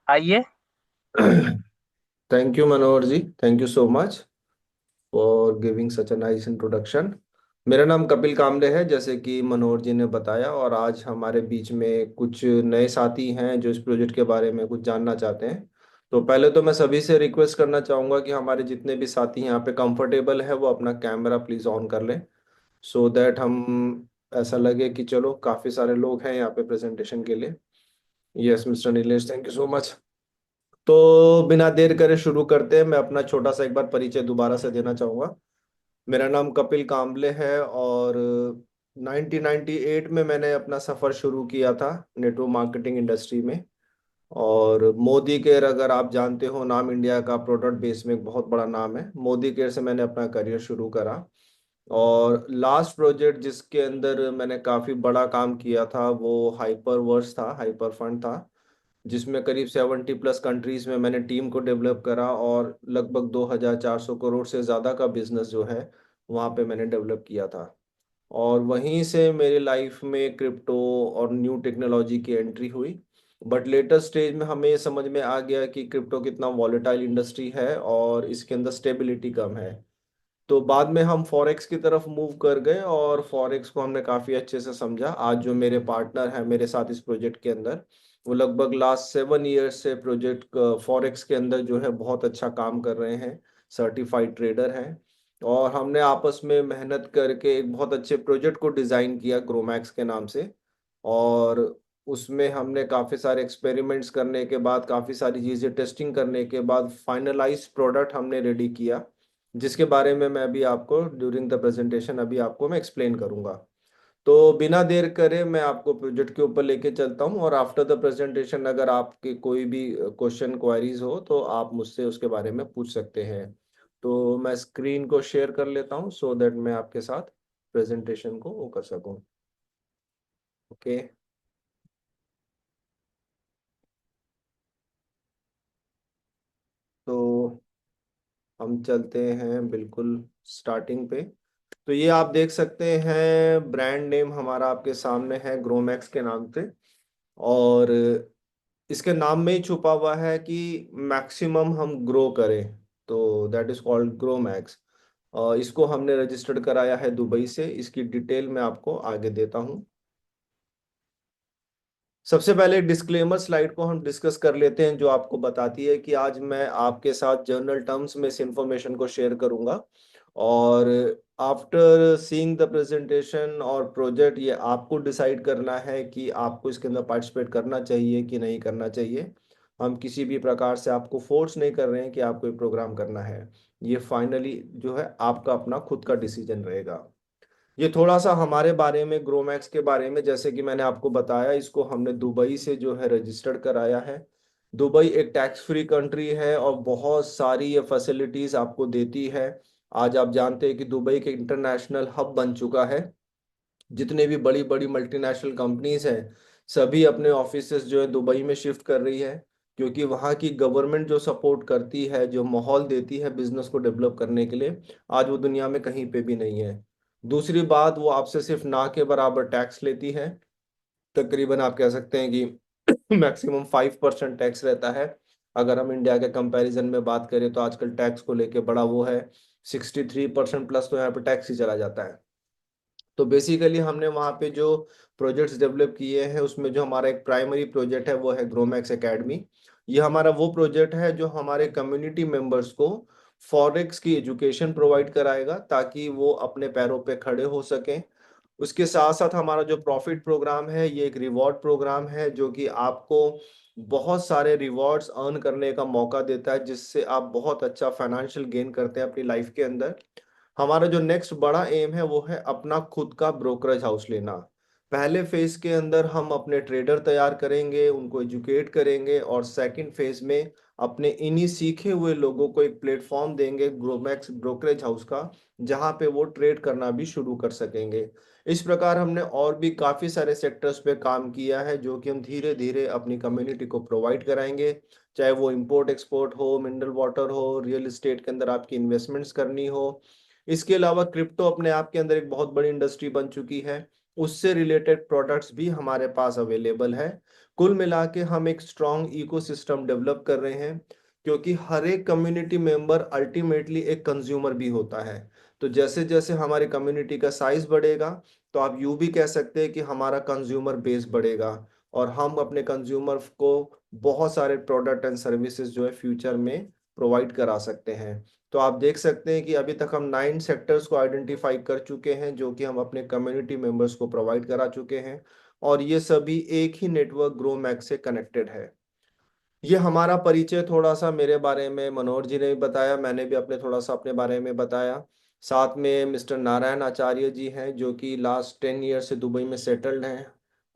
आइए। Thank you Manohar ji, thank you so much for giving such a nice introduction. मेरा नाम कपिल कामले है, जैसे कि मनोहर जी ने बताया, और आज हमारे बीच में कुछ नए साथी हैं जो इस प्रोजेक्ट के बारे में कुछ जानना चाहते हैं। तो पहले तो मैं सभी से रिक्वेस्ट करना चाहूँगा कि हमारे जितने भी साथी यहाँ पे कंफर्टेबल है वो अपना कैमरा प्लीज़ ऑन कर लें, सो दैट हम ऐसा लगे कि चलो काफ़ी सारे लोग हैं यहाँ पे प्रेजेंटेशन के लिए। Yes mister Nilesh, thank you so much. तो बिना देर करे शुरू करते हैं। मैं अपना छोटा सा एक बार परिचय दोबारा से देना चाहूँगा। मेरा नाम कपिल काम्बले है, और 1998 में मैंने अपना सफ़र शुरू किया था नेटवर्क मार्केटिंग इंडस्ट्री में। और मोदी केयर, अगर आप जानते हो नाम, इंडिया का प्रोडक्ट बेस में एक बहुत बड़ा नाम है। मोदी केयर से मैंने अपना करियर शुरू करा, और लास्ट प्रोजेक्ट जिसके अंदर मैंने काफ़ी बड़ा काम किया था वो हाइपर वर्स था, हाइपर फंड था, जिसमें करीब 70+ कंट्रीज में मैंने टीम को डेवलप करा, और लगभग 2400 करोड़ से ज़्यादा का बिजनेस जो है वहाँ पे मैंने डेवलप किया था। और वहीं से मेरी लाइफ में क्रिप्टो और न्यू टेक्नोलॉजी की एंट्री हुई। बट लेटर स्टेज में हमें ये समझ में आ गया कि क्रिप्टो कितना वॉलेटाइल इंडस्ट्री है और इसके अंदर स्टेबिलिटी कम है। तो बाद में हम फॉरेक्स की तरफ मूव कर गए, और फॉरेक्स को हमने काफ़ी अच्छे से समझा। आज जो मेरे पार्टनर हैं मेरे साथ इस प्रोजेक्ट के अंदर, वो लगभग लास्ट 7 ईयर्स से प्रोजेक्ट फॉरेक्स के अंदर जो है बहुत अच्छा काम कर रहे हैं, सर्टिफाइड ट्रेडर हैं। और हमने आपस में मेहनत करके एक बहुत अच्छे प्रोजेक्ट को डिज़ाइन किया ग्रोमैक्स के नाम से। और उसमें हमने काफ़ी सारे एक्सपेरिमेंट्स करने के बाद, काफ़ी सारी चीज़ें टेस्टिंग करने के बाद फाइनलाइज प्रोडक्ट हमने रेडी किया, जिसके बारे में मैं अभी आपको ड्यूरिंग द प्रेजेंटेशन अभी आपको मैं एक्सप्लेन करूंगा। तो बिना देर करे मैं आपको प्रोजेक्ट के ऊपर लेके चलता हूँ, और आफ्टर द प्रेजेंटेशन अगर आपके कोई भी क्वेश्चन क्वायरीज हो तो आप मुझसे उसके बारे में पूछ सकते हैं। तो मैं स्क्रीन को शेयर कर लेता हूँ सो दैट मैं आपके साथ प्रेजेंटेशन को वो कर सकूँ। ओके। तो हम चलते हैं बिल्कुल स्टार्टिंग पे। तो ये आप देख सकते हैं, ब्रांड नेम हमारा आपके सामने है ग्रोमैक्स के नाम से। और इसके नाम में ही छुपा हुआ है कि मैक्सिमम हम ग्रो करें, तो दैट इज कॉल्ड ग्रोमैक्स। इसको हमने रजिस्टर्ड कराया है दुबई से। इसकी डिटेल मैं आपको आगे देता हूँ। सबसे पहले डिस्क्लेमर स्लाइड को हम डिस्कस कर लेते हैं, जो आपको बताती है कि आज मैं आपके साथ जर्नल टर्म्स में इस इंफॉर्मेशन को शेयर करूंगा। और आफ्टर सीइंग द प्रेजेंटेशन और प्रोजेक्ट, ये आपको डिसाइड करना है कि आपको इसके अंदर पार्टिसिपेट करना चाहिए कि नहीं करना चाहिए। हम किसी भी प्रकार से आपको फोर्स नहीं कर रहे हैं कि आपको ये प्रोग्राम करना है। ये फाइनली जो है आपका अपना खुद का डिसीजन रहेगा। ये थोड़ा सा हमारे बारे में, ग्रोमैक्स के बारे में, जैसे कि मैंने आपको बताया, इसको हमने दुबई से जो है रजिस्टर्ड कराया है। दुबई एक टैक्स फ्री कंट्री है और बहुत सारी ये फैसिलिटीज आपको देती है। आज आप जानते हैं कि दुबई के इंटरनेशनल हब बन चुका है। जितने भी बड़ी बड़ी मल्टीनेशनल कंपनीज हैं, सभी अपने ऑफिसेज जो है दुबई में शिफ्ट कर रही है, क्योंकि वहाँ की गवर्नमेंट जो सपोर्ट करती है, जो माहौल देती है बिजनेस को डेवलप करने के लिए, आज वो दुनिया में कहीं पे भी नहीं है। दूसरी बात, वो आपसे सिर्फ ना के बराबर टैक्स लेती है। तकरीबन आप कह सकते हैं कि मैक्सिमम 5% टैक्स रहता है। अगर हम इंडिया के कंपैरिजन में बात करें तो आजकल टैक्स को लेके बड़ा वो है, 63% प्लस तो यहाँ पे टैक्स ही चला जाता है। तो बेसिकली हमने वहाँ पे जो प्रोजेक्ट्स डेवलप किए हैं उसमें जो हमारा एक प्राइमरी प्रोजेक्ट है वो है ग्रोमैक्स एकेडमी। ये हमारा वो प्रोजेक्ट है जो हमारे कम्युनिटी मेंबर्स को फॉरेक्स की एजुकेशन प्रोवाइड कराएगा, ताकि वो अपने पैरों पे खड़े हो सकें। उसके साथ साथ हमारा जो प्रॉफिट प्रोग्राम है, ये एक रिवॉर्ड प्रोग्राम है जो कि आपको बहुत सारे रिवॉर्ड्स अर्न करने का मौका देता है, जिससे आप बहुत अच्छा फाइनेंशियल गेन करते हैं अपनी लाइफ के अंदर। हमारा जो नेक्स्ट बड़ा एम है वो है अपना खुद का ब्रोकरेज हाउस लेना। पहले फेज के अंदर हम अपने ट्रेडर तैयार करेंगे, उनको एजुकेट करेंगे, और सेकंड फेज में अपने इन्हीं सीखे हुए लोगों को एक प्लेटफॉर्म देंगे ग्रोमैक्स ब्रोकरेज हाउस का, जहां पे वो ट्रेड करना भी शुरू कर सकेंगे। इस प्रकार हमने और भी काफी सारे सेक्टर्स पे काम किया है, जो कि हम धीरे धीरे अपनी कम्युनिटी को प्रोवाइड कराएंगे। चाहे वो इंपोर्ट एक्सपोर्ट हो, मिनरल वाटर हो, रियल एस्टेट के अंदर आपकी इन्वेस्टमेंट्स करनी हो। इसके अलावा क्रिप्टो अपने आप के अंदर एक बहुत बड़ी इंडस्ट्री बन चुकी है। उससे रिलेटेड प्रोडक्ट्स भी हमारे पास अवेलेबल है। कुल मिला के हम एक स्ट्रॉन्ग इकोसिस्टम डेवलप कर रहे हैं, क्योंकि हर एक कम्युनिटी मेंबर अल्टीमेटली एक कंज्यूमर भी होता है। तो जैसे जैसे हमारी कम्युनिटी का साइज बढ़ेगा, तो आप यूं भी कह सकते हैं कि हमारा कंज्यूमर बेस बढ़ेगा, और हम अपने कंज्यूमर को बहुत सारे प्रोडक्ट एंड सर्विसेज जो है फ्यूचर में प्रोवाइड करा सकते हैं। तो आप देख सकते हैं कि अभी तक हम 9 सेक्टर्स को आइडेंटिफाई कर चुके हैं, जो कि हम अपने कम्युनिटी मेंबर्स को प्रोवाइड करा चुके हैं, और ये सभी एक ही नेटवर्क ग्रो मैक्स से कनेक्टेड है। ये हमारा परिचय थोड़ा सा मेरे बारे में मनोहर जी ने भी बताया, मैंने भी अपने थोड़ा सा अपने बारे में बताया। साथ में मिस्टर नारायण आचार्य जी हैं, जो कि लास्ट 10 ईयर से दुबई में सेटल्ड हैं,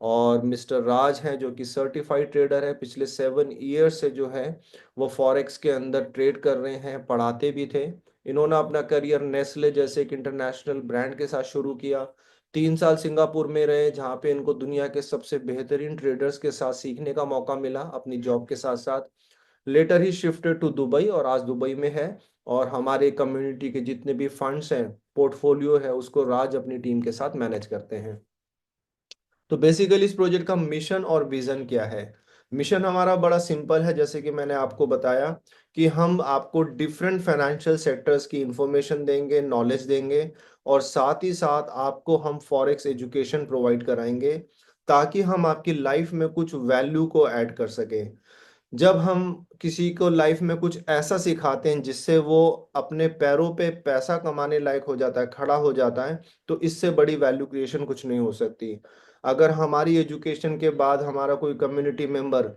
और मिस्टर राज हैं, जो कि सर्टिफाइड ट्रेडर है, पिछले 7 ईयर से जो है वो फॉरेक्स के अंदर ट्रेड कर रहे हैं, पढ़ाते भी थे। इन्होंने अपना करियर नेस्ले जैसे एक इंटरनेशनल ब्रांड के साथ शुरू किया। 3 साल सिंगापुर में रहे, जहाँ पे इनको दुनिया के सबसे बेहतरीन ट्रेडर्स के साथ सीखने का मौका मिला अपनी जॉब के साथ साथ। लेटर ही शिफ्टेड टू दुबई, और आज दुबई में है। और हमारे कम्युनिटी के जितने भी फंड्स हैं, पोर्टफोलियो है, उसको राज अपनी टीम के साथ मैनेज करते हैं। तो बेसिकली इस प्रोजेक्ट का मिशन और विजन क्या है? मिशन हमारा बड़ा सिंपल है, जैसे कि मैंने आपको बताया कि हम आपको डिफरेंट फाइनेंशियल सेक्टर्स की इंफॉर्मेशन देंगे, नॉलेज देंगे, और साथ ही साथ आपको हम फॉरेक्स एजुकेशन प्रोवाइड कराएंगे, ताकि हम आपकी लाइफ में कुछ वैल्यू को ऐड कर सकें। जब हम किसी को लाइफ में कुछ ऐसा सिखाते हैं जिससे वो अपने पैरों पे पैसा कमाने लायक हो जाता है, खड़ा हो जाता है, तो इससे बड़ी वैल्यू क्रिएशन कुछ नहीं हो सकती। अगर हमारी एजुकेशन के बाद हमारा कोई कम्युनिटी मेंबर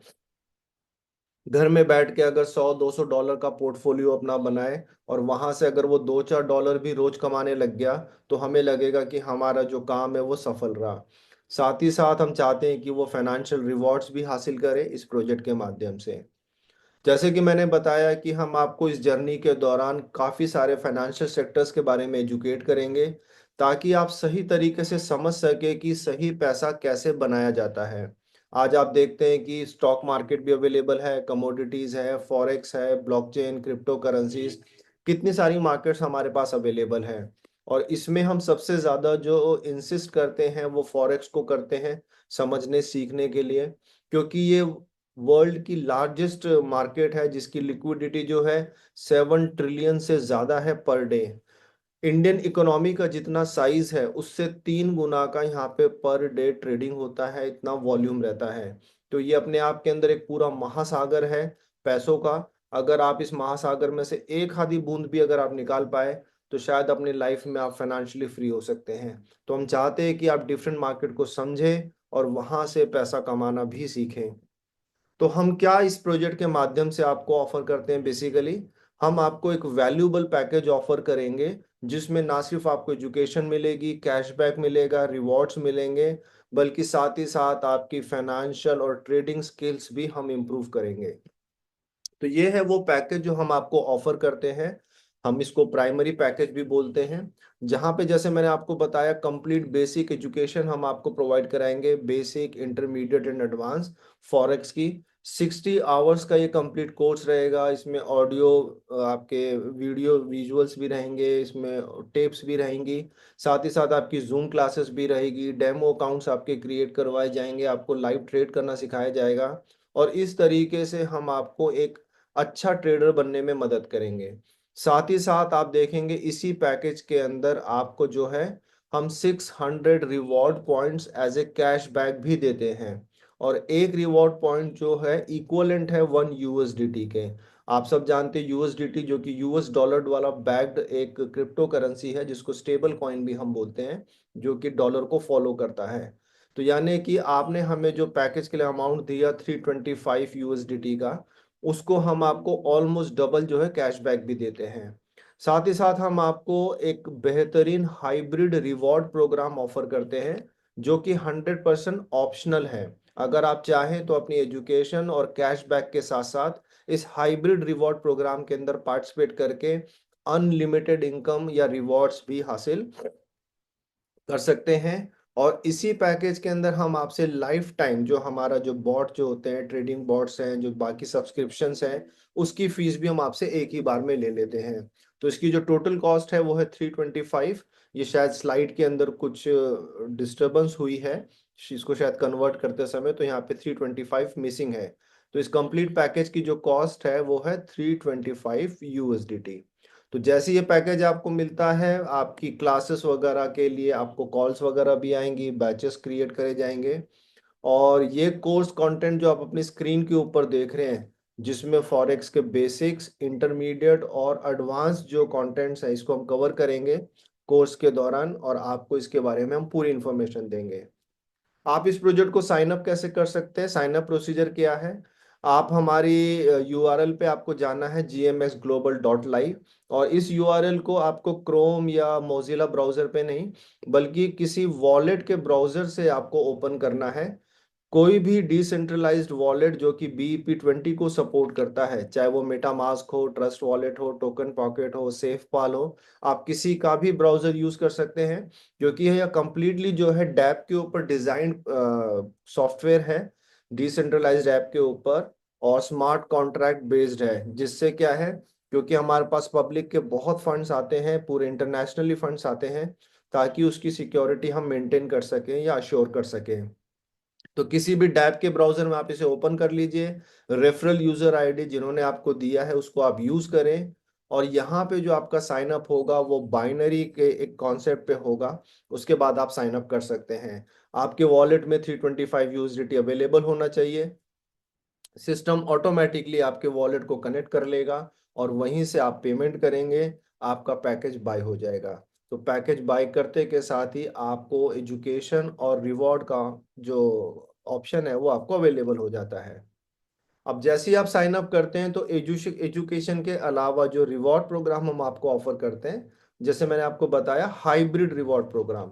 घर में बैठ के अगर 100-200 डॉलर का पोर्टफोलियो अपना बनाए, और वहां से अगर वो 2-4 डॉलर भी रोज कमाने लग गया, तो हमें लगेगा कि हमारा जो काम है वो सफल रहा। साथ ही साथ हम चाहते हैं कि वो फाइनेंशियल रिवॉर्ड्स भी हासिल करे इस प्रोजेक्ट के माध्यम से। जैसे कि मैंने बताया कि हम आपको इस जर्नी के दौरान काफ़ी सारे फाइनेंशियल सेक्टर्स के बारे में एजुकेट करेंगे, ताकि आप सही तरीके से समझ सके कि सही पैसा कैसे बनाया जाता है। आज आप देखते हैं कि स्टॉक मार्केट भी अवेलेबल है, कमोडिटीज़ है, फॉरेक्स है, ब्लॉकचेन, क्रिप्टो करेंसीज, कितनी सारी मार्केट्स हमारे पास अवेलेबल है। और इसमें हम सबसे ज़्यादा जो इंसिस्ट करते हैं वो फॉरेक्स को करते हैं, समझने सीखने के लिए, क्योंकि ये वर्ल्ड की लार्जेस्ट मार्केट है, जिसकी लिक्विडिटी जो है 7 ट्रिलियन से ज्यादा है पर डे। इंडियन इकोनॉमी का जितना साइज है उससे 3 गुना का यहाँ पे पर डे ट्रेडिंग होता है, इतना वॉल्यूम रहता है। तो ये अपने आप के अंदर एक पूरा महासागर है पैसों का। अगर आप इस महासागर में से एक आधी बूंद भी अगर आप निकाल पाए, तो शायद अपनी लाइफ में आप फाइनेंशियली फ्री हो सकते हैं। तो हम चाहते हैं कि आप डिफरेंट मार्केट को समझें और वहां से पैसा कमाना भी सीखें। तो हम क्या इस प्रोजेक्ट के माध्यम से आपको ऑफर करते हैं? बेसिकली हम आपको एक वैल्यूएबल पैकेज ऑफर करेंगे, जिसमें ना सिर्फ आपको एजुकेशन मिलेगी, कैशबैक मिलेगा, रिवॉर्ड्स मिलेंगे, बल्कि साथ ही साथ आपकी फाइनेंशियल और ट्रेडिंग स्किल्स भी हम इम्प्रूव करेंगे। तो ये है वो पैकेज जो हम आपको ऑफर करते हैं। हम इसको प्राइमरी पैकेज भी बोलते हैं, जहाँ पे जैसे मैंने आपको बताया कंप्लीट बेसिक एजुकेशन हम आपको प्रोवाइड कराएंगे, basic, intermediate and advance forex की। 60 आवर्स का ये कंप्लीट कोर्स रहेगा। इसमें ऑडियो, आपके वीडियो विजुअल्स भी रहेंगे, इसमें टेप्स भी रहेंगी, साथ ही साथ आपकी जूम क्लासेस भी रहेगी, डेमो अकाउंट्स आपके क्रिएट करवाए जाएंगे, आपको लाइव ट्रेड करना सिखाया जाएगा। और इस तरीके से हम आपको एक अच्छा ट्रेडर बनने में मदद करेंगे। साथ ही साथ आप देखेंगे इसी पैकेज के अंदर आपको जो है हम 600 reward points as a cash back भी देते हैं, और एक रिवॉर्ड पॉइंट जो है इक्वलेंट है 1 USDT के। आप सब जानते हैं यूएसडीटी, जो कि यूएस डॉलर वाला बैक्ड एक क्रिप्टो करेंसी है, जिसको स्टेबल कॉइन भी हम बोलते हैं, जो कि डॉलर को फॉलो करता है। तो यानी कि आपने हमें जो पैकेज के लिए अमाउंट दिया 325 USDT का, उसको हम आपको ऑलमोस्ट डबल जो है कैशबैक भी देते हैं। साथ ही साथ हम आपको एक बेहतरीन हाइब्रिड रिवॉर्ड प्रोग्राम ऑफर करते हैं, जो कि 100% ऑप्शनल है। अगर आप चाहें तो अपनी एजुकेशन और कैशबैक के साथ साथ इस हाइब्रिड रिवॉर्ड प्रोग्राम के अंदर पार्टिसिपेट करके अनलिमिटेड इनकम या रिवॉर्ड्स भी हासिल कर सकते हैं। और इसी पैकेज के अंदर हम आपसे लाइफ टाइम जो हमारा जो बॉट जो होते हैं, ट्रेडिंग बॉट्स हैं, जो बाकी सब्सक्रिप्शंस हैं, उसकी फीस भी हम आपसे एक ही बार में ले लेते हैं। तो इसकी जो टोटल कॉस्ट है वो है 325, ये शायद स्लाइड के अंदर कुछ डिस्टरबेंस हुई है, इसको शायद कन्वर्ट करते समय, तो यहाँ पे 325 मिसिंग है। तो इस कंप्लीट पैकेज की जो कॉस्ट है वो है 325 USDT। तो जैसे ये पैकेज आपको मिलता है, आपकी क्लासेस वगैरह के लिए आपको कॉल्स वगैरह भी आएंगी, बैचेस क्रिएट करे जाएंगे, और ये कोर्स कंटेंट जो आप अपनी स्क्रीन के ऊपर देख रहे हैं, जिसमें फॉरेक्स के बेसिक्स, इंटरमीडिएट और एडवांस जो कंटेंट्स है, इसको हम कवर करेंगे कोर्स के दौरान, और आपको इसके बारे में हम पूरी इंफॉर्मेशन देंगे। आप इस प्रोजेक्ट को साइन अप कैसे कर सकते हैं? साइन अप प्रोसीजर क्या है? आप हमारी यूआरएल पे आपको जाना है gmxglobal.live, और इस यूआरएल को आपको क्रोम या मोजिला ब्राउजर पे नहीं, बल्कि किसी वॉलेट के ब्राउजर से आपको ओपन करना है। कोई भी डिसेंट्रलाइज्ड वॉलेट जो कि BEP20 को सपोर्ट करता है, चाहे वो मेटामास्क हो, ट्रस्ट वॉलेट हो, टोकन पॉकेट हो, सेफ पाल हो, आप किसी का भी ब्राउजर यूज कर सकते हैं, क्योंकि यह कंप्लीटली जो है डैप के ऊपर डिजाइन सॉफ्टवेयर है, डिसेंट्रलाइज्ड ऐप के ऊपर, और स्मार्ट कॉन्ट्रैक्ट बेस्ड है। जिससे क्या है, क्योंकि हमारे पास पब्लिक के बहुत फंड्स आते हैं, पूरे इंटरनेशनली फंड्स आते हैं, ताकि उसकी सिक्योरिटी हम मेंटेन कर सकें या अश्योर कर सकें। तो किसी भी डैप के ब्राउजर में आप इसे ओपन कर लीजिए, रेफरल यूजर आईडी जिन्होंने आपको दिया है उसको आप यूज करें, और यहाँ पे जो आपका साइन अप होगा वो बाइनरी के एक कॉन्सेप्ट पे होगा। उसके बाद आप साइन अप कर सकते हैं। आपके वॉलेट में 325 USDT अवेलेबल होना चाहिए। सिस्टम ऑटोमेटिकली आपके वॉलेट को कनेक्ट कर लेगा, और वहीं से आप पेमेंट करेंगे, आपका पैकेज बाय हो जाएगा। तो पैकेज बाय करते के साथ ही आपको एजुकेशन और रिवॉर्ड का जो ऑप्शन है वो आपको अवेलेबल हो जाता है। अब जैसे ही आप साइन अप करते हैं, तो एजुकेशन के अलावा जो रिवॉर्ड प्रोग्राम हम आपको ऑफर करते हैं, जैसे मैंने आपको बताया, हाइब्रिड रिवॉर्ड प्रोग्राम।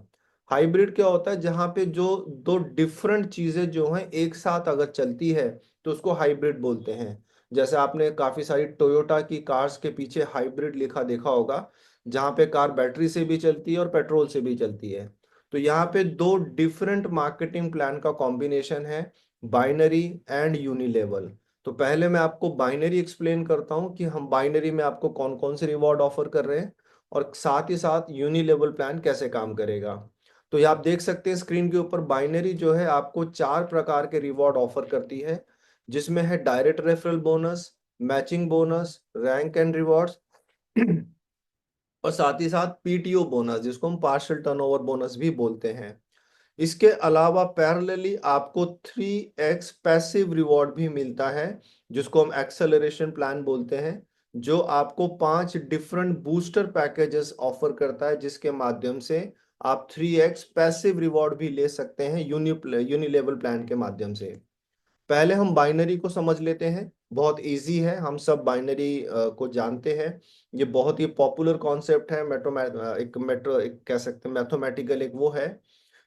हाइब्रिड क्या होता है? जहां पे जो दो डिफरेंट चीजें जो हैं एक साथ अगर चलती है, तो उसको हाइब्रिड बोलते हैं। जैसे आपने काफी सारी टोयोटा की कार्स के पीछे हाइब्रिड लिखा देखा होगा, जहां पे कार बैटरी से भी चलती है और पेट्रोल से भी चलती है। तो यहाँ पे दो डिफरेंट मार्केटिंग प्लान का कॉम्बिनेशन है, बाइनरी एंड यूनिलेवल। तो पहले मैं आपको बाइनरी एक्सप्लेन करता हूं कि हम बाइनरी में आपको कौन कौन से रिवॉर्ड ऑफर कर रहे हैं, और साथ ही साथ यूनिलेवल प्लान कैसे काम करेगा। तो ये आप देख सकते हैं स्क्रीन के ऊपर, बाइनरी जो है आपको 4 प्रकार के रिवॉर्ड ऑफर करती है, जिसमें है direct referral bonus, matching bonus, rank and rewards और साथ ही साथ PTO बोनस, जिसको हम पार्शियल टर्नओवर बोनस भी बोलते हैं। इसके अलावा पैरेलली आपको 3x पैसिव रिवॉर्ड भी मिलता है, जिसको हम एक्सेलरेशन प्लान बोलते हैं, जो आपको 5 डिफरेंट बूस्टर पैकेजेस ऑफर करता है, जिसके माध्यम से आप 3x पैसिव रिवॉर्ड भी ले सकते हैं यूनिलेवल प्लान के माध्यम से। पहले हम बाइनरी को समझ लेते हैं। बहुत इजी है, हम सब बाइनरी को जानते हैं। ये बहुत ही पॉपुलर कॉन्सेप्ट है। एक कह सकते हैं मैथमेटिकल एक वो है,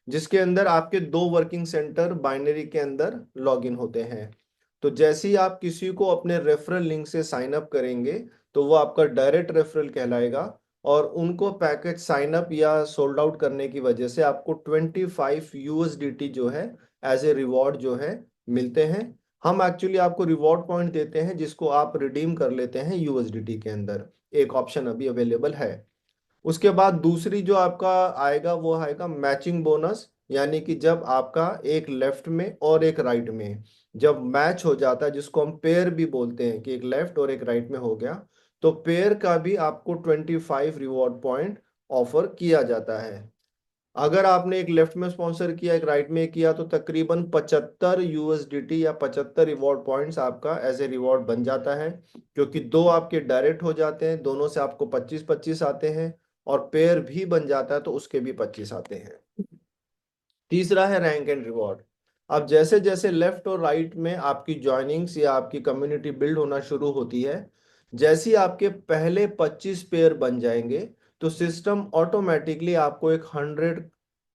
जिसके अंदर आपके 2 वर्किंग सेंटर बाइनरी के अंदर लॉगिन होते हैं। तो जैसे ही आप किसी को अपने रेफरल लिंक से साइन अप करेंगे, तो वो आपका डायरेक्ट रेफरल कहलाएगा, और उनको पैकेज साइन अप या सोल्ड आउट करने की वजह से आपको 25 USDT जो है एज ए रिवॉर्ड जो है मिलते हैं। हम एक्चुअली आपको रिवॉर्ड पॉइंट देते हैं, जिसको आप रिडीम कर लेते हैं USDT के अंदर। एक ऑप्शन अभी अवेलेबल है। उसके बाद दूसरी जो आपका आएगा वो आएगा मैचिंग बोनस, यानी कि जब आपका एक लेफ्ट में और एक राइट में जब मैच हो जाता है, जिसको हम पेयर भी बोलते हैं, कि एक लेफ्ट और एक राइट में हो गया, तो पेयर का भी आपको 25 रिवॉर्ड पॉइंट ऑफर किया जाता है। अगर आपने एक लेफ्ट में स्पॉन्सर किया, एक राइट में किया, तो तकरीबन 75 USDT या 75 रिवॉर्ड पॉइंट्स आपका एज ए रिवॉर्ड बन जाता है, क्योंकि दो आपके डायरेक्ट हो जाते हैं, दोनों से आपको 25-25 आते हैं, और पेयर भी बन जाता है तो उसके भी 25 आते हैं। तीसरा है रैंक एंड रिवॉर्ड। अब जैसे जैसे लेफ्ट और राइट में आपकी ज्वाइनिंग्स या आपकी कम्युनिटी बिल्ड होना शुरू होती है, जैसे ही आपके पहले 25 पेयर बन जाएंगे, तो सिस्टम ऑटोमेटिकली आपको एक 100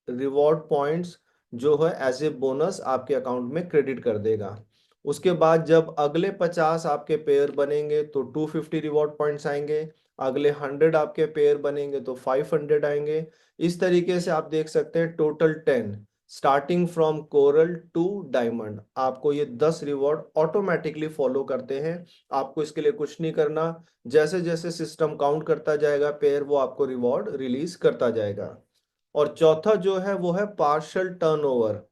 रिवॉर्ड पॉइंट्स जो है एज ए बोनस आपके अकाउंट में क्रेडिट कर देगा। उसके बाद जब अगले 50 आपके पेयर बनेंगे तो 250 रिवॉर्ड पॉइंट्स आएंगे। अगले 100 आपके पेयर बनेंगे तो 500 आएंगे। इस तरीके से आप देख सकते हैं total 10। Starting from coral to diamond. आपको ये 10 रिवॉर्ड ऑटोमेटिकली फॉलो करते हैं, आपको इसके लिए कुछ नहीं करना। जैसे जैसे सिस्टम काउंट करता जाएगा पेयर, वो आपको रिवॉर्ड रिलीज करता जाएगा। और चौथा जो है वो है पार्शियल टर्नओवर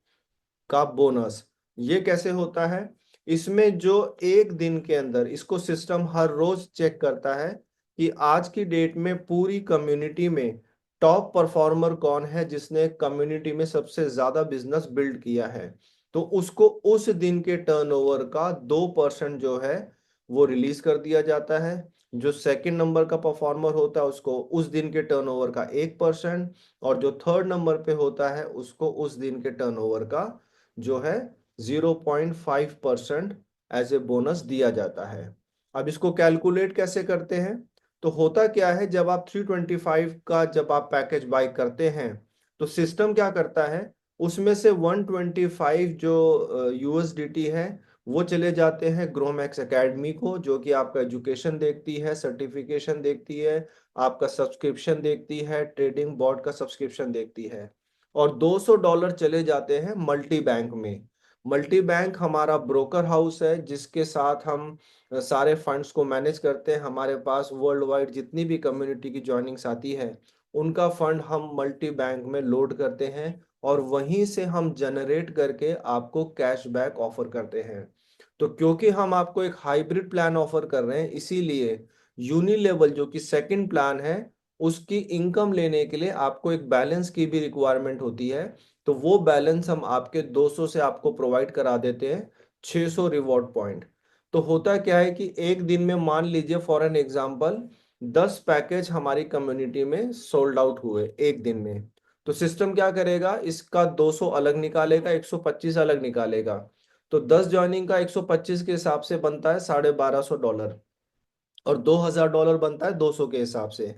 का बोनस। ये कैसे होता है? इसमें जो एक दिन के अंदर, इसको सिस्टम हर रोज चेक करता है कि आज की डेट में पूरी कम्युनिटी में टॉप परफॉर्मर कौन है, जिसने कम्युनिटी में सबसे ज्यादा बिजनेस बिल्ड किया है। तो उसको उस दिन के टर्नओवर का 2% जो है वो रिलीज कर दिया जाता है। जो सेकंड नंबर का परफॉर्मर होता है उसको उस दिन के टर्नओवर का 1%, और जो थर्ड नंबर पे होता है उसको उस दिन के टर्नओवर का जो है 0.5% एज ए बोनस दिया जाता है। अब इसको कैलकुलेट कैसे करते हैं? तो होता क्या है, जब आप 325 का जब आप पैकेज बाय करते हैं तो सिस्टम क्या करता है, उसमें से 125 जो यूएसडीटी है वो चले जाते हैं ग्रोमैक्स एकेडमी को, जो कि आपका एजुकेशन देखती है, सर्टिफिकेशन देखती है, आपका सब्सक्रिप्शन देखती है, ट्रेडिंग बॉट का सब्सक्रिप्शन देखती है। और $200 चले जाते हैं मल्टी बैंक में। मल्टी बैंक हमारा ब्रोकर हाउस है जिसके साथ हम सारे फंड्स को मैनेज करते हैं। हमारे पास वर्ल्ड वाइड जितनी भी कम्युनिटी की ज्वाइनिंग्स आती है उनका फंड हम मल्टी बैंक में लोड करते हैं, और वहीं से हम जनरेट करके आपको कैशबैक ऑफर करते हैं। तो क्योंकि हम आपको एक हाइब्रिड प्लान ऑफर कर रहे हैं, इसीलिए यूनिलेवल जो कि सेकंड प्लान है उसकी इनकम लेने के लिए आपको एक बैलेंस की भी रिक्वायरमेंट होती है। तो वो बैलेंस हम आपके 200 से आपको प्रोवाइड करा देते हैं, 600 रिवॉर्ड पॉइंट। तो होता क्या है कि एक दिन में मान लीजिए फॉर एन एग्जांपल 10 पैकेज हमारी कम्युनिटी में सोल्ड आउट हुए एक दिन में, तो सिस्टम क्या करेगा, इसका 200 अलग निकालेगा, 125 अलग निकालेगा। तो 10 ज्वाइनिंग का 125 के हिसाब से बनता है $1250, और $2000 बनता है 200 के हिसाब से।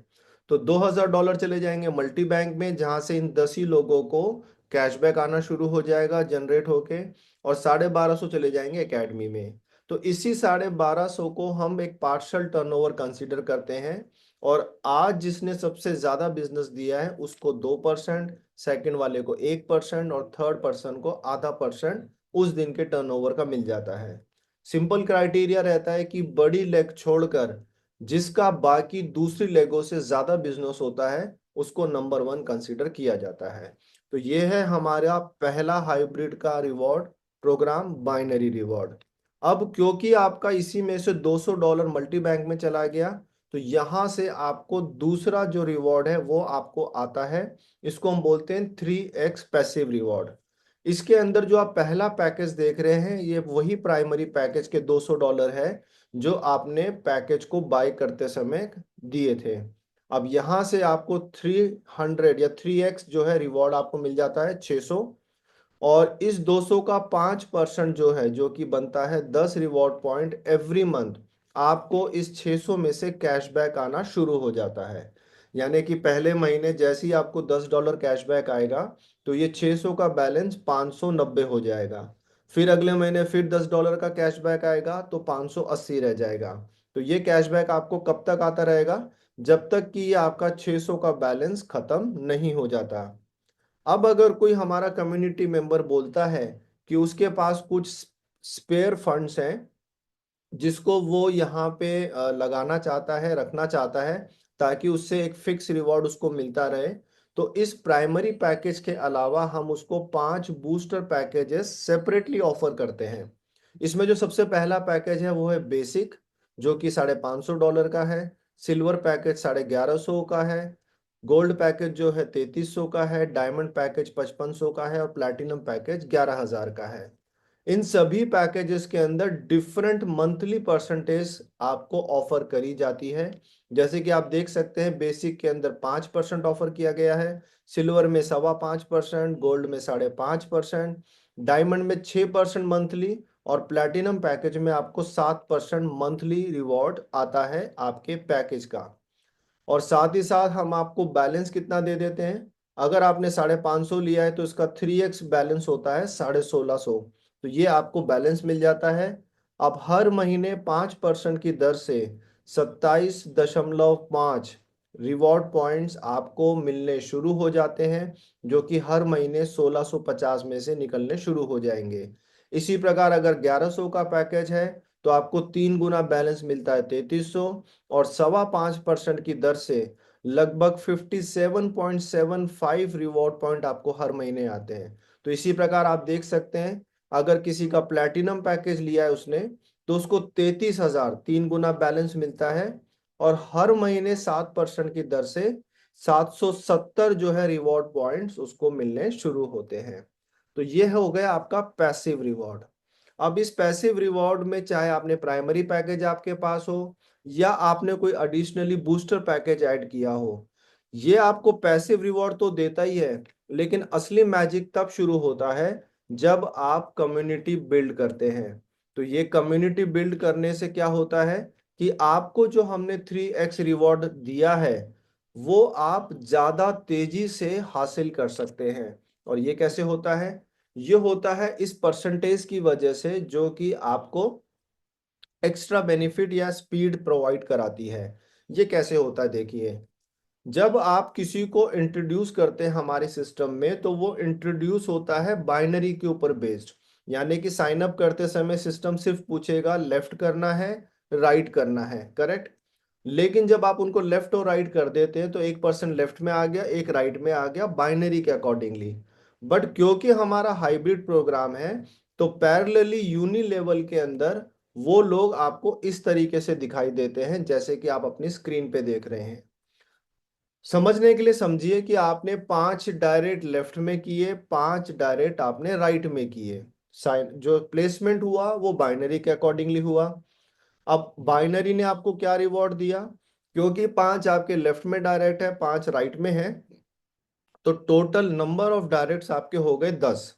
तो $2000 चले जाएंगे मल्टी बैंक में, जहां से इन 10 ही लोगों को कैशबैक आना शुरू हो जाएगा जनरेट होके, और 1250 चले जाएंगे एकेडमी में। तो इसी 1250 को हम एक पार्शियल टर्नओवर कंसीडर करते हैं। और आज जिसने सबसे ज्यादा बिजनेस दिया है उसको 2%, सेकंड वाले को 1%, और थर्ड पर्सन को आधा परसेंट उस दिन के टर्नओवर का मिल जाता है। सिंपल क्राइटेरिया रहता है कि बड़ी लेग छोड़कर जिसका बाकी दूसरी लेगों से ज्यादा बिजनेस होता है उसको नंबर 1 कंसीडर किया जाता है। तो ये है हमारा पहला हाइब्रिड का रिवॉर्ड प्रोग्राम, बाइनरी रिवॉर्ड। अब क्योंकि आपका इसी में से $200 मल्टी बैंक में चला गया, तो यहां से आपको दूसरा जो रिवॉर्ड है वो आपको आता है। इसको हम बोलते हैं 3x पैसिव रिवॉर्ड। इसके अंदर जो आप पहला पैकेज देख रहे हैं ये वही प्राइमरी पैकेज के $200 है जो आपने पैकेज को बाय करते समय दिए थे। अब यहां से आपको 300 या 3x जो है रिवॉर्ड आपको मिल जाता है 600, और इस 200 का 5% जो है, जो कि बनता है 10 रिवॉर्ड पॉइंट एवरी मंथ, आपको इस 600 में से कैशबैक आना शुरू हो जाता है। यानी कि पहले महीने जैसे ही आपको $10 कैशबैक आएगा तो ये 600 का बैलेंस 590 हो जाएगा। फिर अगले महीने फिर $10 का कैशबैक आएगा तो 580 रह जाएगा। तो ये कैशबैक आपको कब तक आता रहेगा? जब तक कि ये आपका 600 का बैलेंस खत्म नहीं हो जाता। अब अगर कोई हमारा कम्युनिटी मेंबर बोलता है कि उसके पास कुछ स्पेयर फंड्स हैं जिसको वो यहाँ पे लगाना चाहता है, रखना चाहता है, ताकि उससे एक फिक्स रिवॉर्ड उसको मिलता रहे, तो इस प्राइमरी पैकेज के अलावा हम उसको 5 बूस्टर पैकेजेस सेपरेटली ऑफर करते हैं। इसमें जो सबसे पहला पैकेज है वो है बेसिक, जो कि $550 का है। सिल्वर पैकेज 1150 का है। गोल्ड पैकेज जो है 3300 का है। डायमंड पैकेज 5500 का है, और प्लैटिनम पैकेज 11,000 का है। इन सभी पैकेजेस के अंदर डिफरेंट मंथली परसेंटेज आपको ऑफर करी जाती है। जैसे कि आप देख सकते हैं बेसिक के अंदर 5% ऑफर किया गया है, सिल्वर में 5.25%, गोल्ड में 5.5%, डायमंड में 6% मंथली, और प्लैटिनम पैकेज में आपको 7% मंथली रिवॉर्ड आता है आपके पैकेज का। और साथ ही साथ हम आपको बैलेंस कितना दे देते हैं, अगर आपने 550 लिया है तो इसका 3x बैलेंस होता है 1650। तो ये आपको बैलेंस मिल जाता है। अब हर महीने 5% की दर से 27.5 रिवॉर्ड पॉइंट्स आपको मिलने शुरू हो जाते हैं, जो कि हर महीने 1650 में से निकलने शुरू हो जाएंगे। इसी प्रकार अगर 1100 का पैकेज है तो आपको 3 गुना बैलेंस मिलता है 3300, और 5.25% की दर से लगभग 57.75 रिवॉर्ड पॉइंट आपको हर महीने आते हैं। तो इसी प्रकार आप देख सकते हैं, अगर किसी का प्लैटिनम पैकेज लिया है उसने, तो उसको 33,000 3 गुना बैलेंस मिलता है, और हर महीने 7% की दर से 770 जो है रिवॉर्ड पॉइंट्स उसको मिलने शुरू होते हैं। तो ये हो गया आपका पैसिव रिवॉर्ड। अब इस पैसिव रिवॉर्ड में चाहे आपने प्राइमरी पैकेज आपके पास हो या आपने कोई एडिशनली बूस्टर पैकेज ऐड किया हो, ये आपको पैसिव रिवॉर्ड तो देता ही है, लेकिन असली मैजिक तब शुरू होता है जब आप कम्युनिटी बिल्ड करते हैं। तो ये कम्युनिटी बिल्ड करने से क्या होता है कि आपको जो हमने 3x रिवॉर्ड दिया है वो आप ज्यादा तेजी से हासिल कर सकते हैं। और ये कैसे होता है? ये होता है इस परसेंटेज की वजह से जो कि आपको एक्स्ट्रा बेनिफिट या स्पीड प्रोवाइड कराती है। ये कैसे होता है देखिए, जब आप किसी को इंट्रोड्यूस करते हैं हमारे सिस्टम में तो वो इंट्रोड्यूस होता है बाइनरी के ऊपर बेस्ड, यानी कि साइन अप करते समय सिस्टम सिर्फ पूछेगा लेफ्ट करना है, राइट करना है, करेक्ट। लेकिन जब आप उनको लेफ्ट और राइट कर देते हैं तो 1% लेफ्ट में आ गया, एक राइट में आ गया, बाइनरी के अकॉर्डिंगली। बट क्योंकि हमारा हाइब्रिड प्रोग्राम है तो पैरेलली यूनि लेवल के अंदर वो लोग आपको इस तरीके से दिखाई देते हैं जैसे कि आप अपनी स्क्रीन पे देख रहे हैं। समझने के लिए समझिए कि आपने 5 डायरेक्ट लेफ्ट में किए, 5 डायरेक्ट आपने राइट में किए। साइन जो प्लेसमेंट हुआ वो बाइनरी के अकॉर्डिंगली हुआ। अब बाइनरी ने आपको क्या रिवॉर्ड दिया? क्योंकि 5 आपके लेफ्ट में डायरेक्ट है, 5 राइट में है, तो टोटल नंबर ऑफ डायरेक्ट्स आपके हो गए 10।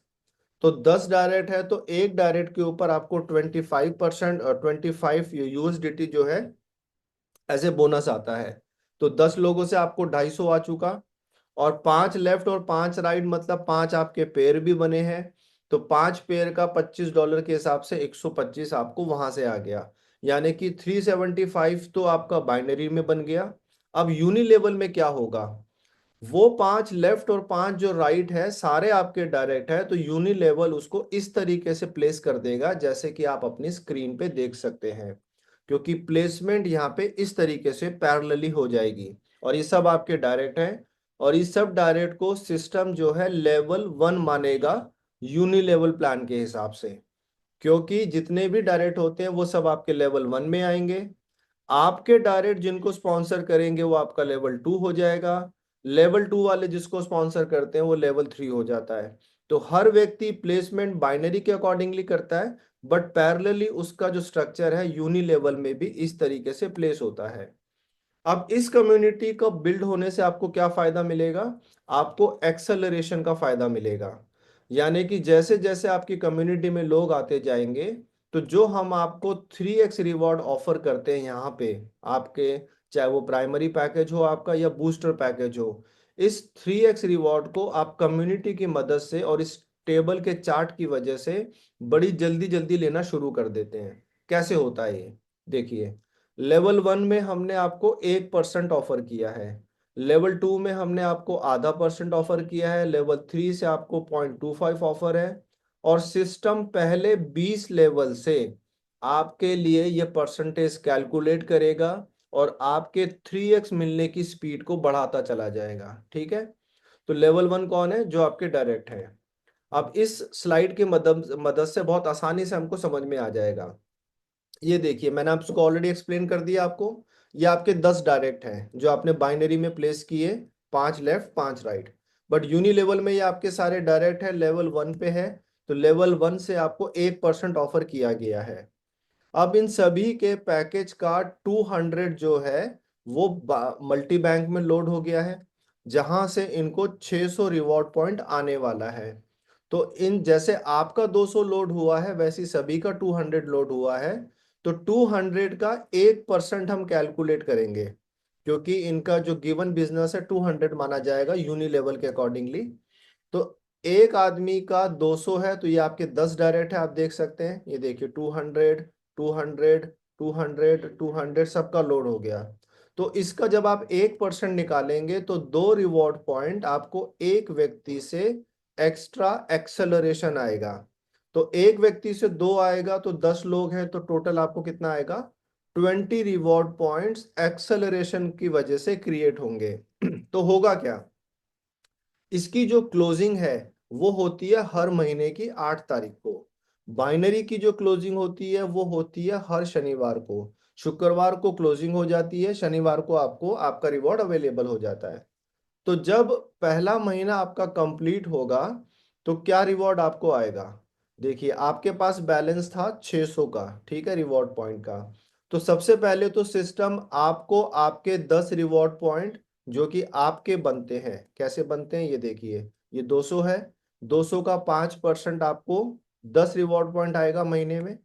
तो 10 डायरेक्ट है तो एक डायरेक्ट के ऊपर आपको 25% और 25 यूएसडीटी जो है ऐसे बोनस आता है। तो 10 लोगों से आपको 250 आ चुका, और 5 लेफ्ट और 5 राइट मतलब 5 आपके पेयर भी बने हैं। तो 5 पेयर का $25 के हिसाब से 125 आपको वहां से आ गया, यानी कि 375 तो आपका बाइनरी में बन गया। अब यूनि लेवल में क्या होगा? वो 5 लेफ्ट और 5 जो राइट है सारे आपके डायरेक्ट है, तो यूनि लेवल उसको इस तरीके से प्लेस कर देगा जैसे कि आप अपनी स्क्रीन पे देख सकते हैं, क्योंकि प्लेसमेंट यहाँ पे इस तरीके से पैरेलली हो जाएगी। और ये सब आपके डायरेक्ट है, और इस सब डायरेक्ट को सिस्टम जो है लेवल 1 मानेगा यूनि लेवल प्लान के हिसाब से, क्योंकि जितने भी डायरेक्ट होते हैं वो सब आपके लेवल 1 में आएंगे। आपके डायरेक्ट जिनको स्पॉन्सर करेंगे वो आपका लेवल 2 हो जाएगा, लेवल 2 वाले जिसको स्पॉन्सर करते हैं वो लेवल 3 हो जाता है। तो हर व्यक्ति प्लेसमेंट बाइनरी के अकॉर्डिंगली करता है, बट पैरेलली उसका जो स्ट्रक्चर है यूनि लेवल में भी इस तरीके से प्लेस होता है। अब इस कम्युनिटी का बिल्ड होने से आपको क्या फायदा मिलेगा? आपको एक्सेलरेशन का फायदा मिलेगा, यानी कि जैसे जैसे आपकी कम्युनिटी में लोग आते जाएंगे तो जो हम आपको 3x रिवॉर्ड ऑफर करते हैं यहाँ पे आपके, चाहे वो प्राइमरी पैकेज हो आपका या बूस्टर पैकेज हो, इस 3x रिवॉर्ड को आप कम्युनिटी की मदद से और इस टेबल के चार्ट की वजह से बड़ी जल्दी जल्दी लेना शुरू कर देते हैं। कैसे होता है ये देखिए, लेवल 1 में हमने आपको 1% ऑफर किया है, लेवल 2 में हमने आपको ½ % ऑफर किया है, लेवल 3 से आपको 0.25 ऑफर है, और सिस्टम पहले 20 लेवल से आपके लिए ये परसेंटेज कैलकुलेट करेगा और आपके 3x मिलने की स्पीड को बढ़ाता चला जाएगा। ठीक है, तो लेवल 1 कौन है? जो आपके डायरेक्ट है। अब इस स्लाइड की मदद मदद से बहुत आसानी से हमको समझ में आ जाएगा। ये देखिए, मैंने आपको ऑलरेडी एक्सप्लेन कर दिया आपको। ये आपके 10 डायरेक्ट हैं जो आपने बाइनरी में प्लेस किए, 5 left 5 right. But uni level में ये आपके सारे डायरेक्ट है, लेवल 1 पे है, तो लेवल 1 से आपको 1% ऑफर किया गया है। अब इन सभी के पैकेज का 200 जो है वो मल्टी बैंक में लोड हो गया है, जहां से इनको 600 रिवॉर्ड पॉइंट आने वाला है। तो इन जैसे आपका 200 लोड हुआ है वैसे सभी का 200 लोड हुआ है। तो 200 का 1% हम कैलकुलेट करेंगे, क्योंकि इनका जो गिवन बिजनेस है 200 माना जाएगा यूनि लेवल के अकॉर्डिंगली। तो एक आदमी का 200 है तो ये आपके 10 डायरेक्ट है, आप देख सकते हैं। ये देखिए 200 200 200 200 सबका लोड हो गया। तो इसका जब आप 1% निकालेंगे तो 2 रिवॉर्ड पॉइंट आपको एक व्यक्ति से एक्स्ट्रा एक्सेलरेशन आएगा। तो एक व्यक्ति से 2 आएगा तो 10 लोग हैं, तो टोटल आपको कितना आएगा? 20 रिवॉर्ड पॉइंट्स एक्सेलरेशन की वजह से क्रिएट होंगे। तो होगा क्या, इसकी जो क्लोजिंग है वो होती है हर महीने की 8 तारीख को। बाइनरी की जो क्लोजिंग होती है वो होती है हर शनिवार को। शुक्रवार को क्लोजिंग हो जाती है, शनिवार को आपको आपका रिवॉर्ड अवेलेबल हो जाता है। तो जब पहला महीना आपका कंप्लीट होगा तो क्या रिवॉर्ड आपको आएगा? देखिए, आपके पास बैलेंस था 600 का, ठीक है, रिवॉर्ड पॉइंट का। तो सबसे पहले तो सिस्टम आपको आपके 10 रिवॉर्ड पॉइंट जो कि आपके बनते हैं, कैसे बनते हैं ये देखिए, ये 200 है, 200 का 5% आपको 10 रिवॉर्ड पॉइंट आएगा महीने में।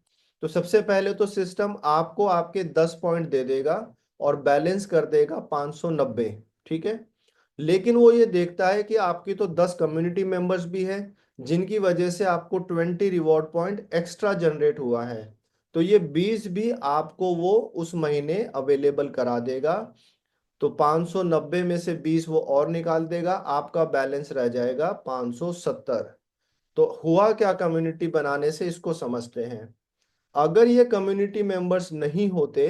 तो सबसे पहले तो सिस्टम आपको आपके 10 पॉइंट दे देगा और बैलेंस कर देगा 590, ठीक है। लेकिन वो ये देखता है कि आपकी तो 10 कम्युनिटी मेंबर्स भी हैं जिनकी वजह से आपको 20 रिवॉर्ड पॉइंट एक्स्ट्रा जनरेट हुआ है। तो ये 20 भी आपको वो उस महीने अवेलेबल करा देगा। तो 590 में से 20 वो और निकाल देगा, आपका बैलेंस रह जाएगा 570। तो हुआ क्या कम्युनिटी बनाने से, इसको समझते हैं। अगर ये कम्युनिटी मेंबर्स नहीं होते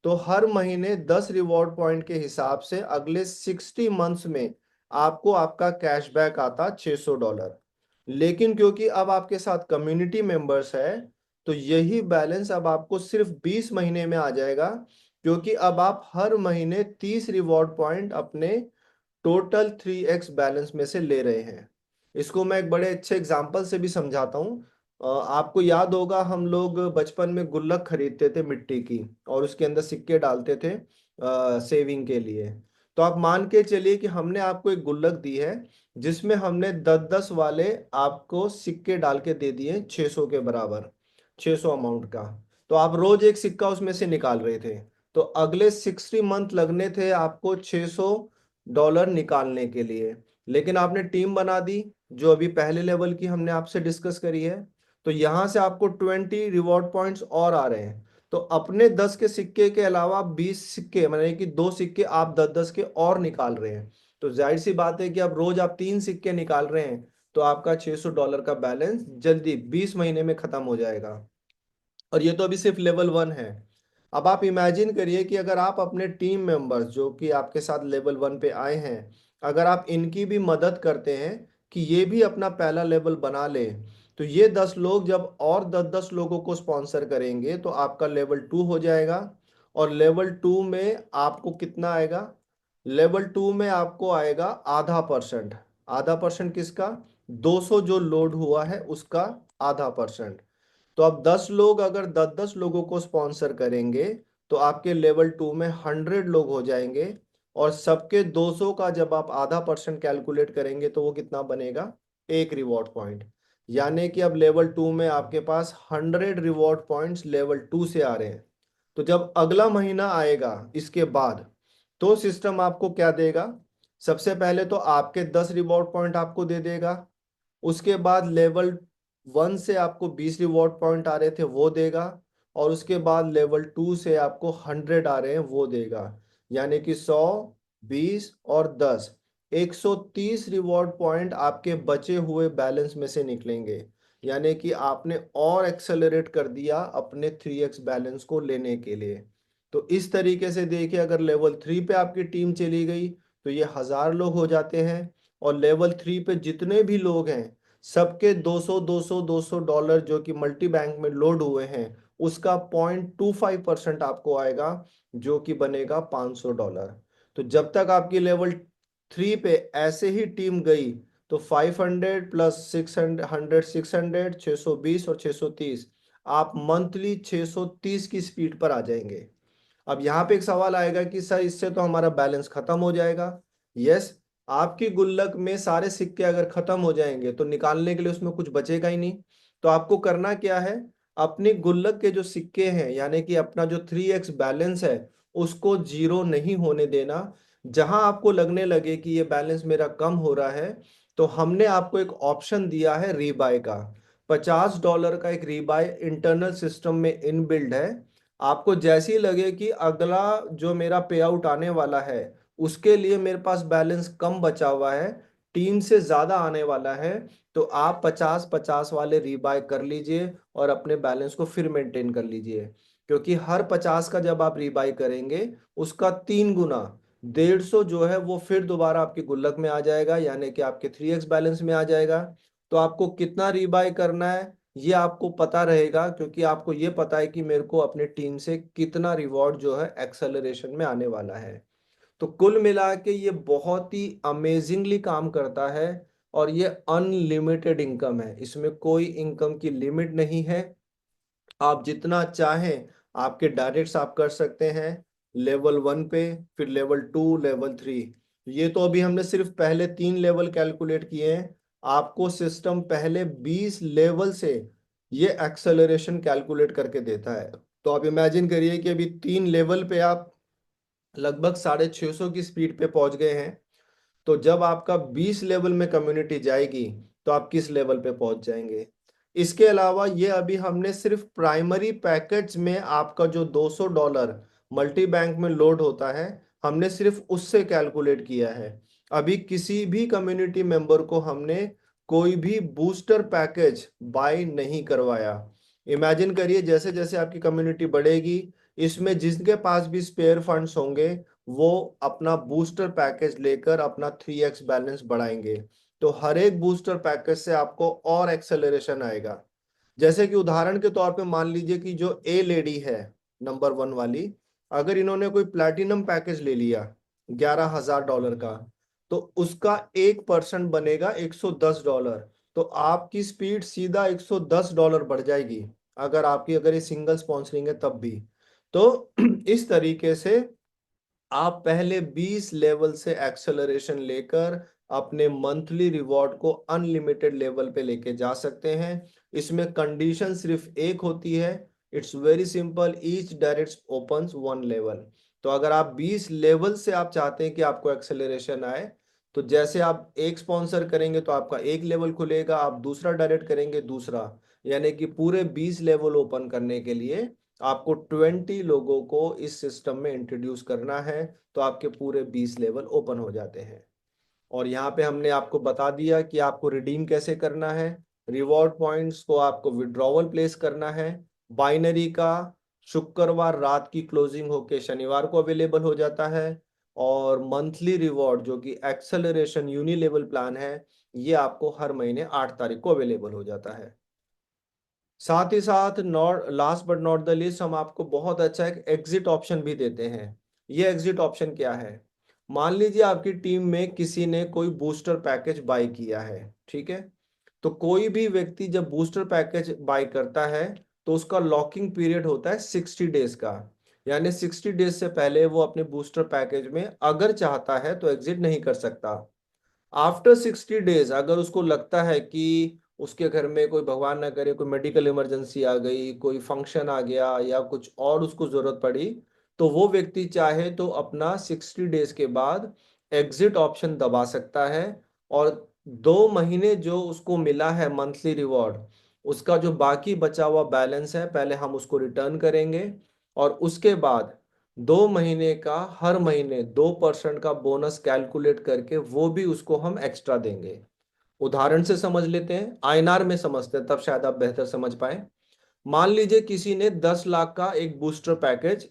तो हर महीने 10 रिवॉर्ड पॉइंट के हिसाब से अगले 60 मंथ्स में आपको आपका कैशबैक आता $600। लेकिन क्योंकि अब आपके साथ कम्युनिटी मेंबर्स है तो यही बैलेंस अब आपको सिर्फ 20 महीने में आ जाएगा, क्योंकि अब आप हर महीने 30 रिवॉर्ड पॉइंट अपने टोटल 3x बैलेंस में से ले रहे हैं। इसको मैं एक बड़े अच्छे एग्जांपल से भी समझाता हूँ। आपको याद होगा, हम लोग बचपन में गुल्लक खरीदते थे मिट्टी की और उसके अंदर सिक्के डालते थे सेविंग के लिए। तो आप मान के चलिए कि हमने आपको एक गुल्लक दी है जिसमें हमने 10-10 वाले आपको सिक्के डाल के दे दिए 600 के बराबर, 600 अमाउंट का। तो आप रोज एक सिक्का उसमें से निकाल रहे थे। तो अगले 60 मंथ लगने थे आपको $600 निकालने के लिए। लेकिन आपने टीम बना दी जो अभी पहले लेवल की हमने आपसे डिस्कस करी है। तो यहां से आपको 20 रिवॉर्ड पॉइंट्स और आ रहे हैं। तो अपने 10 के सिक्के के अलावा 20 सिक्के, माने कि 2 सिक्के आप 10-10 के और निकाल रहे हैं। तो जाहिर सी बात है कि अब रोज आप 3 सिक्के निकाल रहे हैं तो आपका $600 का बैलेंस जल्दी 20 महीने में खत्म हो जाएगा। और ये तो अभी सिर्फ लेवल 1 है। अब आप इमेजिन करिए कि अगर आप अपने टीम मेंबर्स जो कि आपके साथ लेवल 1 पे आए हैं, अगर आप इनकी भी मदद करते हैं कि ये भी अपना पहला लेवल बना ले, तो ये 10 लोग जब और 10-10 लोगों को स्पॉन्सर करेंगे तो आपका लेवल 2 हो जाएगा। और लेवल 2 में आपको कितना आएगा? लेवल 2 में आपको आएगा ½ % ½ % किसका? 200 जो लोड हुआ है उसका ½ %। तो अब 10 लोग अगर 10-10 लोगों को स्पॉन्सर करेंगे तो आपके लेवल 2 में 100 लोग हो जाएंगे। और सबके 200 का जब आप ½ % कैलकुलेट करेंगे तो वो कितना बनेगा? 1 रिवॉर्ड पॉइंट। यानी कि अब लेवल 2 में आपके पास 100 रिवॉर्ड पॉइंट्स लेवल 2 से आ रहे हैं। तो जब अगला महीना आएगा इसके बाद, तो सिस्टम आपको क्या देगा? सबसे पहले तो आपके 10 रिवॉर्ड पॉइंट आपको दे देगा। उसके बाद लेवल 1 से आपको 20 रिवॉर्ड पॉइंट आ रहे थे वो देगा। और उसके बाद लेवल 2 से आपको 100 आ रहे हैं वो देगा। यानी कि 100, 20 और 10, 130 रिवॉर्ड पॉइंट आपके बचे हुए बैलेंस में से निकलेंगे। यानी कि आपने और एक्सेलरेट कर दिया अपने 3x बैलेंस को लेने के लिए। तो इस तरीके से देखिए, अगर लेवल 3 पे आपकी टीम चली गई तो ये 1000 लोग हो जाते हैं। और लेवल 3 पे जितने भी लोग हैं सबके 200 200 $200 जो कि मल्टी बैंक में लोड हुए हैं उसका 0.25% आपको आएगा, जो कि बनेगा $500। तो जब तक आपकी लेवल 3 पे ऐसे ही टीम गई तो 500 प्लस 600 600 620 और 630, आप मंथली 630 की स्पीड पर आ जाएंगे। अब यहाँ पे एक सवाल आएगा कि सर इससे तो हमारा बैलेंस खत्म हो जाएगा। यस, आपकी गुल्लक में सारे सिक्के अगर खत्म हो जाएंगे तो निकालने के लिए उसमें कुछ बचेगा ही नहीं। तो आपको करना क्या है? अपनी गुल्लक के जो सिक्के हैं यानी कि अपना जो 3x बैलेंस है उसको जीरो नहीं होने देना। जहां आपको लगने लगे कि ये बैलेंस मेरा कम हो रहा है तो हमने आपको एक ऑप्शन दिया है रीबाय का। $50 का एक रीबाय इंटरनल सिस्टम में इनबिल्ड है। आपको जैसे ही लगे कि अगला जो मेरा पे आउट आने वाला है उसके लिए मेरे पास बैलेंस कम बचा हुआ है, टीम से ज्यादा आने वाला है, तो आप 50-50 वाले रीबाय कर लीजिए और अपने बैलेंस को फिर मेंटेन कर लीजिए। क्योंकि हर 50 का जब आप रीबाय करेंगे उसका 3 गुना 150 जो है वो फिर दोबारा आपकी गुल्लक में आ जाएगा, यानी कि आपके 3x बैलेंस में आ जाएगा। तो आपको कितना रीबाय करना है ये आपको पता रहेगा, क्योंकि आपको ये पता है कि मेरे को अपने टीम से कितना रिवॉर्ड जो है एक्सेलरेशन में आने वाला है। तो कुल मिला के ये बहुत ही अमेजिंगली काम करता है और ये अनलिमिटेड इनकम है, इसमें कोई इनकम की लिमिट नहीं है। आप जितना चाहें आपके डायरेक्ट्स आप कर सकते हैं लेवल 1 पे, फिर लेवल 2, लेवल 3। ये तो अभी हमने सिर्फ पहले 3 लेवल कैलकुलेट किए हैं। आपको सिस्टम पहले 20 लेवल से ये एक्सेलरेशन कैलकुलेट करके देता है। तो आप इमेजिन करिए कि अभी 3 लेवल पे आप लगभग 650 की स्पीड पे पहुंच गए हैं। तो जब आपका 20 लेवल में कम्युनिटी जाएगी तो आप किस लेवल पे पहुंच जाएंगे। इसके अलावा ये अभी हमने सिर्फ प्राइमरी पैकेज में आपका जो $200 मल्टी बैंक में लोड होता है, हमने सिर्फ उससे कैलकुलेट किया है। अभी किसी भी कम्युनिटी मेंबर को हमने कोई भी बूस्टर पैकेज बाय नहीं करवाया। इमेजिन करिए जैसे जैसे आपकी कम्युनिटी बढ़ेगी, इसमें जिसके पास भी स्पेयर फंड्स होंगे वो अपना बूस्टर पैकेज लेकर अपना 3x बैलेंस बढ़ाएंगे। तो हर एक बूस्टर पैकेज से आपको और एक्सेलरेशन आएगा। जैसे कि उदाहरण के तौर पे मान लीजिए कि जो ए लेडी है नंबर 1 वाली, अगर इन्होंने कोई प्लैटिनम पैकेज ले लिया $11,000 का, तो उसका 1% बनेगा $110। तो आपकी स्पीड सीधा $110 बढ़ जाएगी, अगर ये सिंगल स्पॉन्सरिंग है तब भी। तो इस तरीके से आप पहले 20 लेवल से एक्सेलरेशन लेकर अपने मंथली रिवॉर्ड को अनलिमिटेड लेवल पे लेके जा सकते हैं। इसमें कंडीशन सिर्फ एक होती है, it's very simple, each direct opens 1 level. तो अगर आप 20 लेवल से आप चाहते हैं कि आपको एक्सेलरेशन आए, तो जैसे आप एक स्पॉन्सर करेंगे तो आपका एक लेवल खुलेगा, आप दूसरा डायरेक्ट करेंगे दूसरा, यानी कि पूरे 20 लेवल ओपन करने के लिए आपको 20 लोगों को इस सिस्टम में इंट्रोड्यूस करना है, तो आपके पूरे 20 लेवल ओपन हो जाते हैं। और यहाँ पे हमने आपको बता दिया कि आपको रिडीम कैसे करना है, रिवॉर्ड पॉइंट्स को आपको विड्रॉवल प्लेस करना है। बाइनरी का शुक्रवार रात की क्लोजिंग होके शनिवार को अवेलेबल हो जाता है। और मंथली रिवॉर्ड जो कि एक्सेलरेशन यूनी लेवल प्लान है, ये आपको हर महीने 8 तारीख को अवेलेबल हो जाता है। साथ ही साथ not last but not the list, हम आपको बहुत अच्छा एक एग्जिट ऑप्शन भी देते हैं। ये एग्जिट ऑप्शन क्या है? मान लीजिए आपकी टीम में किसी ने कोई बूस्टर पैकेज बाय किया है, ठीक है। तो कोई भी व्यक्ति जब बूस्टर पैकेज बाय करता है तो उसका लॉकिंग पीरियड होता है 60 डेज का। यानी 60 डेज से पहले वो अपने बूस्टर पैकेज में अगर चाहता है तो एग्जिट नहीं कर सकता। आफ्टर 60 डेज अगर उसको लगता है कि उसके घर में कोई भगवान ना करे कोई मेडिकल इमरजेंसी आ गई, कोई फंक्शन आ गया या कुछ और उसको जरूरत पड़ी, तो वो व्यक्ति चाहे तो अपना 60 डेज के बाद एग्जिट ऑप्शन दबा सकता है। और 2 महीने जो उसको मिला है मंथली रिवॉर्ड, उसका जो बाकी बचा हुआ बैलेंस है पहले हम उसको रिटर्न करेंगे। और उसके बाद 2 महीने का हर महीने 2% का बोनस कैलकुलेट करके वो भी उसको हम एक्स्ट्रा देंगे। उदाहरण से समझ लेते हैं, आईएनआर में समझते हैं तब शायद आप बेहतर समझ पाए। मान लीजिए किसी ने 10 लाख का एक बूस्टर पैकेज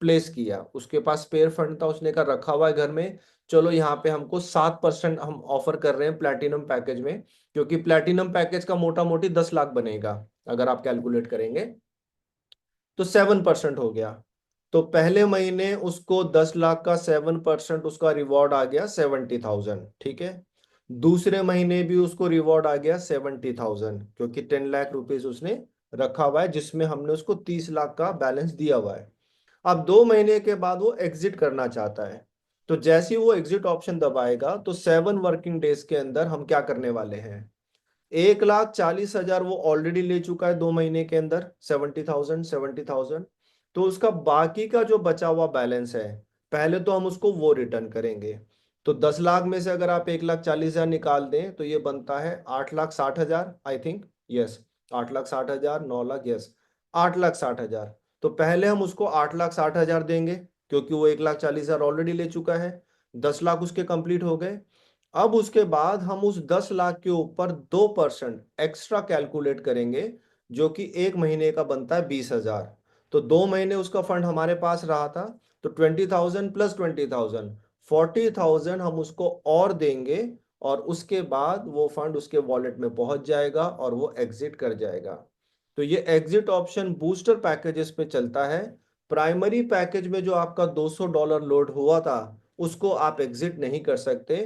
प्लेस किया, उसके पास स्पेयर फंड था, उसने कहा रखा हुआ है घर में, चलो यहाँ पे हमको 7% हम ऑफर कर रहे हैं प्लैटिनम पैकेज में, क्योंकि प्लैटिनम पैकेज का मोटा मोटी 10 लाख बनेगा अगर आप कैलकुलेट करेंगे, तो 7% हो गया। तो पहले महीने उसको 10 लाख का 7% उसका रिवॉर्ड आ गया 70,000, ठीक है। दूसरे महीने भी उसको रिवॉर्ड आ गया 70,000, क्योंकि 10 लाख रुपीज उसने रखा हुआ है जिसमें हमने उसको 30 लाख का बैलेंस दिया हुआ है। अब 2 महीने के बाद वो एग्जिट करना चाहता है, तो जैसे ही वो एग्जिट ऑप्शन दबाएगा तो 7 वर्किंग डेज के अंदर हम क्या करने वाले हैं, 1,40,000 वो ऑलरेडी ले चुका है 2 महीने के अंदर, 70,000 तो उसका बाकी का जो बचा हुआ बैलेंस है पहले तो हम उसको वो रिटर्न करेंगे। तो 10 लाख में से अगर आप 1,40,000 निकाल दें तो ये बनता है 8,60,000, I think, yes, 8,60,000, 9 lakh, yes, 8,60,000। तो पहले हम उसको 8,60,000 देंगे, क्योंकि वो 1,40,000 ऑलरेडी ले चुका है। 10 लाख उसके कंप्लीट हो गए। अब उसके बाद हम उस 10 लाख के ऊपर 2% एक्स्ट्रा कैलकुलेट करेंगे, जो कि एक महीने का बनता है 20,000। तो 2 महीने उसका फंड हमारे पास रहा था, तो 20,000 प्लस 20,000, 40,000 हम उसको और देंगे। और उसके बाद वो फंड उसके वॉलेट में पहुंच जाएगा और वो एग्जिट कर जाएगा। तो ये एग्जिट ऑप्शन बूस्टर पैकेजेस पे चलता है। प्राइमरी पैकेज में जो आपका $200 लोड हुआ था, उसको आप एग्जिट नहीं कर सकते,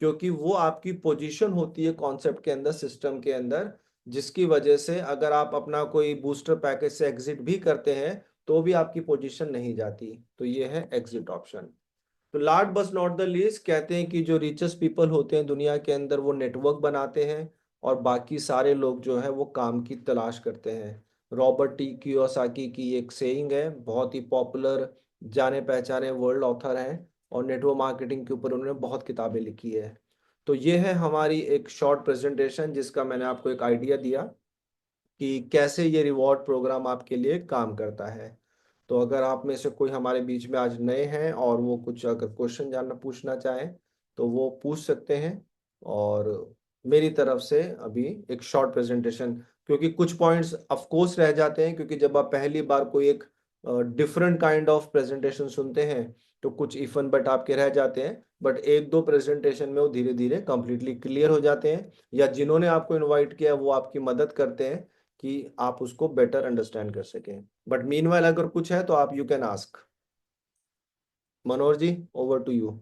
क्योंकि वो आपकी पोजीशन होती है कॉन्सेप्ट के अंदर, सिस्टम के अंदर, जिसकी वजह से अगर आप अपना कोई बूस्टर पैकेज से एग्जिट भी करते हैं तो भी आपकी पोजीशन नहीं जाती। तो ये है एग्जिट ऑप्शन। तो लास्ट बस नॉट द लीस्ट, कहते हैं कि जो रिचेस्ट पीपल होते हैं दुनिया के अंदर, वो नेटवर्क बनाते हैं और बाकी सारे लोग जो है वो काम की तलाश करते हैं। रॉबर्ट टी कियोसाकी की एक सेइंग है, बहुत ही पॉपुलर, जाने पहचाने वर्ल्ड ऑथर हैं, और नेटवर्क मार्केटिंग के ऊपर उन्होंने बहुत किताबें लिखी है। तो ये है हमारी एक शॉर्ट प्रेजेंटेशन, जिसका मैंने आपको एक आइडिया दिया कि कैसे ये रिवॉर्ड प्रोग्राम आपके लिए काम करता है। तो अगर आप में से कोई हमारे बीच में आज नए हैं और वो कुछ अगर क्वेश्चन जानना पूछना चाहें तो वो पूछ सकते हैं। और मेरी तरफ से अभी एक शॉर्ट प्रेजेंटेशन, क्योंकि कुछ पॉइंट्स ऑफ कोर्स रह जाते हैं, क्योंकि जब आप पहली बार कोई एक डिफरेंट काइंड ऑफ प्रेजेंटेशन सुनते हैं तो कुछ इफन बट आपके रह जाते हैं, बट एक दो प्रेजेंटेशन में वो धीरे धीरे कंप्लीटली क्लियर हो जाते हैं, या जिन्होंने आपको इनवाइट किया वो आपकी मदद करते हैं कि आप उसको बेटर अंडरस्टैंड कर सकें। बट मीनवाइल अगर कुछ है तो आप you can ask. Manoj ji, over to you.